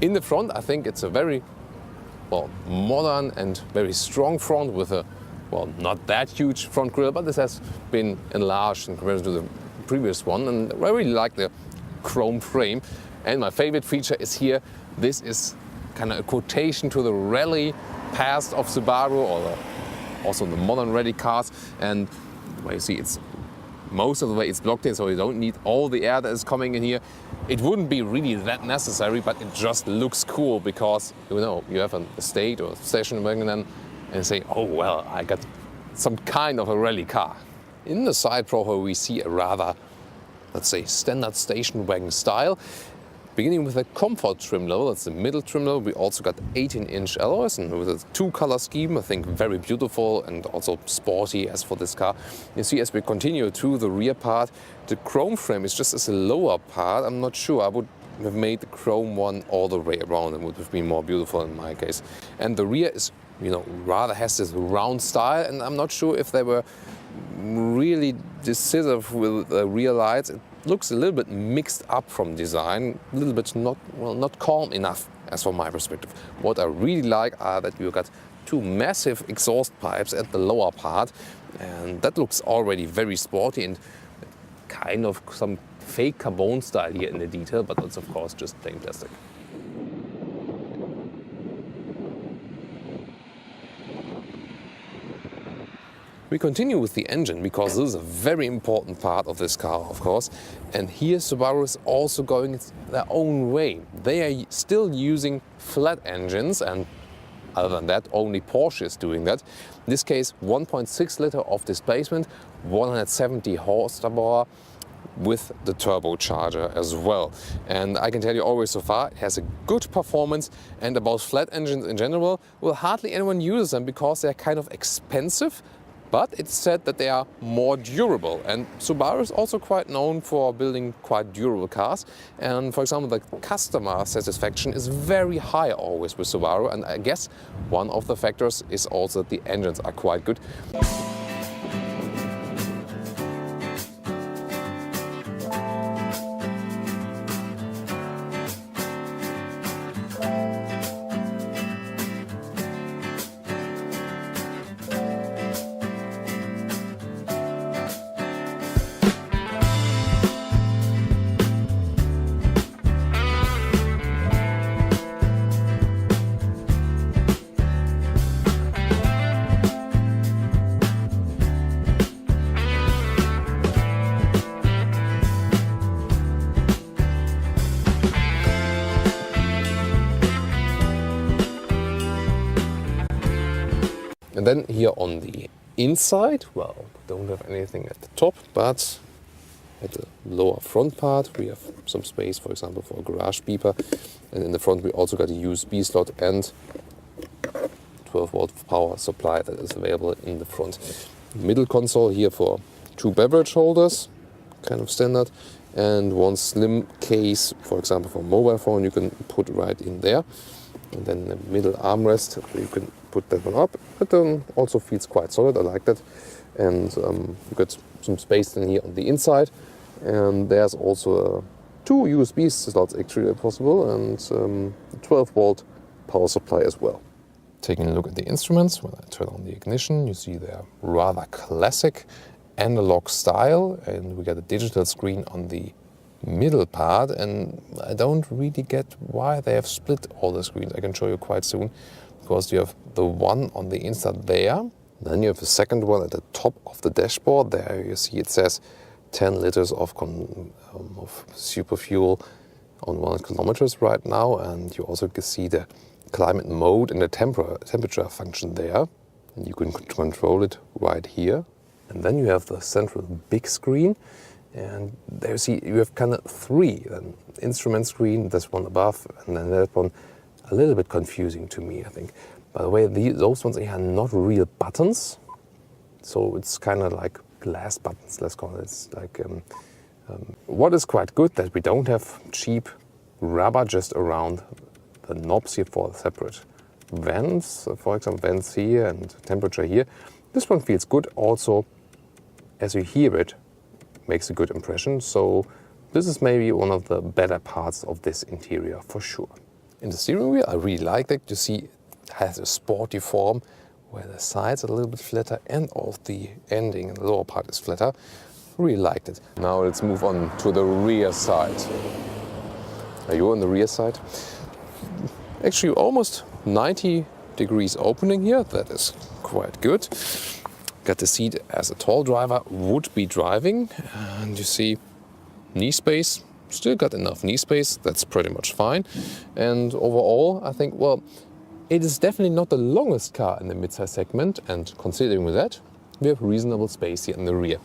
In the front, I think it's a very, well, modern and very strong front with a, well, not that huge front grille, but this has been enlarged in comparison to the previous one, and I really like the chrome frame. And my favorite feature is here. This is kind of a quotation to the rally past of Subaru, or also the modern rally cars. And well, you see, it's most of the way it's blocked in, so you don't need all the air that is coming in here. It wouldn't be really that necessary, but it just looks cool because, you know, you have an estate or station wagon and say, oh well, I got some kind of a rally car. In the side profile we see a rather, let's say, standard station wagon style. Beginning with a comfort trim level, that's the middle trim level. We also got 18-inch alloys and with a two-color scheme, I think very beautiful and also sporty as for this car. You see, as we continue to the rear part, the chrome frame is just as a lower part. I'm not sure, I would have made the chrome one all the way around and would have been more beautiful in my case. And the rear is, you know, rather has this round style, and I'm not sure if they were really decisive with the rear lights. It looks a little bit mixed up from design, a little bit not calm enough as from my perspective. What I really like are that you got two massive exhaust pipes at the lower part, and that looks already very sporty and kind of some fake carbon style here in the detail, but that's of course just plain plastic. We continue with the engine because this is a very important part of this car, of course. And here Subaru is also going their own way. They are still using flat engines, and other than that, only Porsche is doing that. In this case, 1.6 liter of displacement, 170 horsepower with the turbocharger as well. And I can tell you always so far, it has a good performance. And about flat engines in general, well, hardly anyone uses them because they're kind of expensive. But it's said that they are more durable, and Subaru is also quite known for building quite durable cars. And for example, the customer satisfaction is very high always with Subaru, and I guess one of the factors is also that the engines are quite good. And then here on the inside, well, we don't have anything at the top, but at the lower front part we have some space, for example, for a garage beeper. And in the front we also got a USB slot and 12-volt power supply that is available in the front. Middle console here for two beverage holders, kind of standard, and one slim case, for example, for a mobile phone you can put right in there. And then the middle armrest, you can put that one up. It also feels quite solid, I like that. And you got some space in here on the inside. And there's also two USB slots actually possible, and 12-volt power supply as well. Taking a look at the instruments, when I turn on the ignition, you see they're rather classic analog style, and we got a digital screen on the middle part, and I don't really get why they have split all the screens. I can show you quite soon, because you have the one on the inside there, then you have the second one at the top of the dashboard. There you see it says 10 liters of super fuel on 1 kilometers right now, and you also can see the climate mode and the temperature function there, and you can control it right here. And then you have the central big screen. And there you see you have kind of three, an instrument screen, this one above, and then that one a little bit confusing to me, I think. By the way, those ones are not real buttons, so it's kind of like glass buttons, let's call it. It's like what is quite good that we don't have cheap rubber just around the knobs here for separate vents, for example, vents here and temperature here. This one feels good also, as you hear it, makes a good impression. So this is maybe one of the better parts of this interior for sure. In the steering wheel, I really like that. You see, it has a sporty form where the sides are a little bit flatter and all the ending and the lower part is flatter. Really liked it. Now let's move on to the rear side. Are you on the rear side? Actually, almost 90 degrees opening here. That is quite good. Got the seat as a tall driver would be driving. And you see knee space. Still got enough knee space. That's pretty much fine. And overall, I think, well, it is definitely not the longest car in the midsize segment. And considering with that, we have reasonable space here in the rear.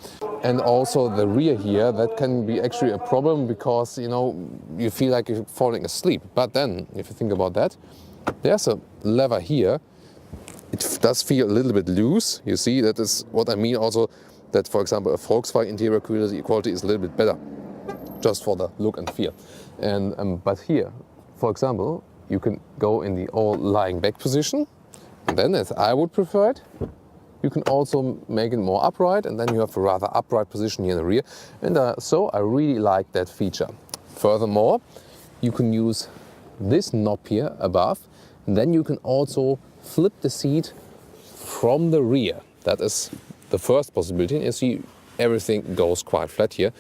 And also the rear here, that can be actually a problem because, you know, you feel like you're falling asleep. But then, if you think about that, there's a lever here. It does feel a little bit loose. You see, that is what I mean also, that for example, a Volkswagen interior quality is a little bit better, just for the look and feel. And but here, for example, you can go in the all lying back position. And then, as I would prefer it, you can also make it more upright, and then you have a rather upright position here in the rear. And so I really like that feature. Furthermore, you can use this knob here above, and then you can also flip the seat from the rear. That is the first possibility. And you see, everything goes quite flat here.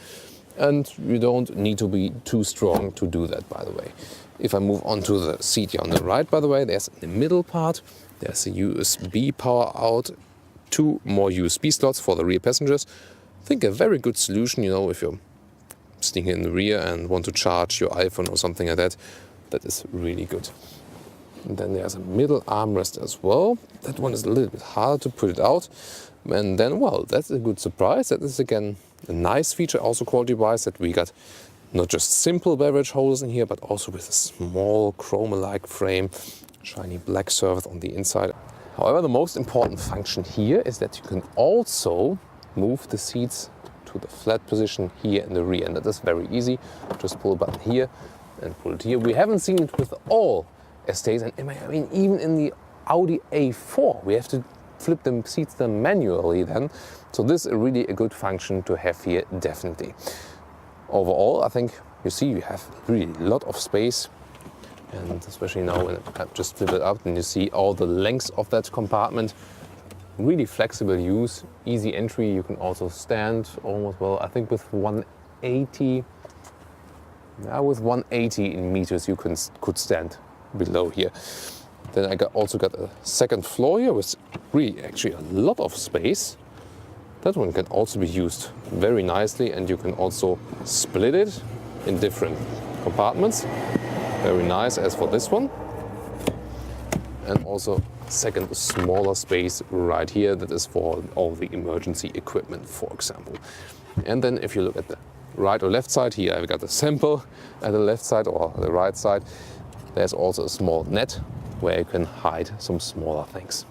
And you don't need to be too strong to do that, by the way. If I move on to the seat here on the right, by the way, there's in the middle part, there's a USB power out, 2 more USB slots for the rear passengers. I think a very good solution, you know, if you're sitting in the rear and want to charge your iPhone or something like that. That is really good. And then there's a middle armrest as well. That one is a little bit harder to put it out. And then, well, that's a good surprise. That is again a nice feature, also quality-wise, that we got not just simple beverage holders in here, but also with a small chrome-alike frame, shiny black surface on the inside. However, the most important function here is that you can also move the seats to the flat position here in the rear. And that is very easy. Just pull a button here and pull it here. We haven't seen it with all estates. And I mean, even in the Audi A4, we have to flip the seats manually then. So this is really a good function to have here, definitely. Overall, I think you see you have really a lot of space. And especially now when I just flip it up and you see all the lengths of that compartment. Really flexible use, easy entry. You can also stand almost, well, I think with 180. With 180 in meters you could stand below here. Then I also got a second floor here with really actually a lot of space. That one can also be used very nicely, and you can also split it in different compartments. Very nice as for this one. And also second smaller space right here that is for all the emergency equipment, for example. And then if you look at the right or left side, here I've got a sample at the left side or the right side. There's also a small net where you can hide some smaller things.